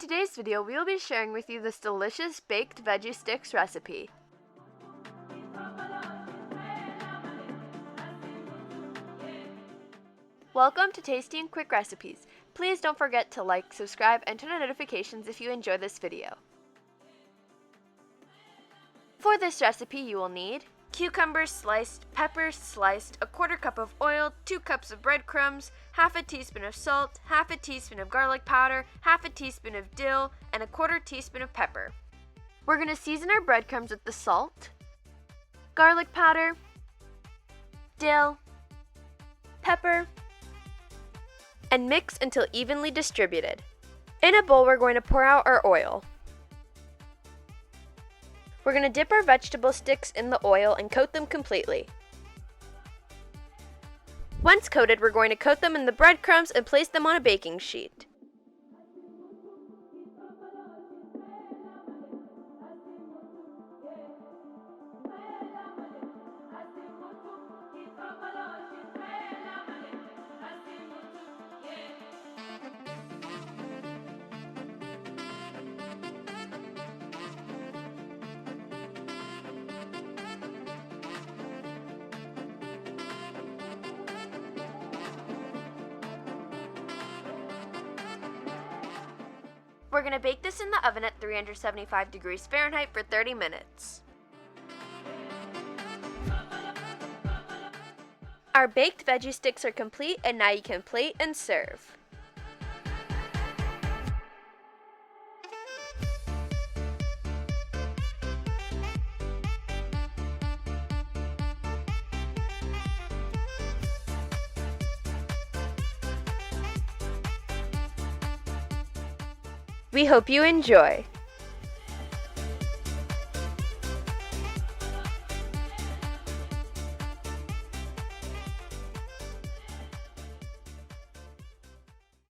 today's video, we will be sharing with you this delicious baked veggie sticks recipe. Welcome to Tasty and Quick Recipes. Please don't forget to like, subscribe, and turn on notifications if you enjoy this video. For this recipe, you will need cucumbers sliced, peppers sliced, a quarter cup of oil, 2 cups of breadcrumbs, half a teaspoon of salt, half a teaspoon of garlic powder, half a teaspoon of dill, and a quarter teaspoon of pepper. We're going to season our breadcrumbs with the salt, garlic powder, dill, pepper, and mix until evenly distributed. In a bowl, we're going to pour out our oil. We're going to dip our vegetable sticks in the oil and coat them completely. Once coated, we're going to coat them in the breadcrumbs and place them on a baking sheet. We're going to bake this in the oven at 375 degrees Fahrenheit for 30 minutes. Our baked veggie sticks are complete, and now you can plate and serve. We hope you enjoy!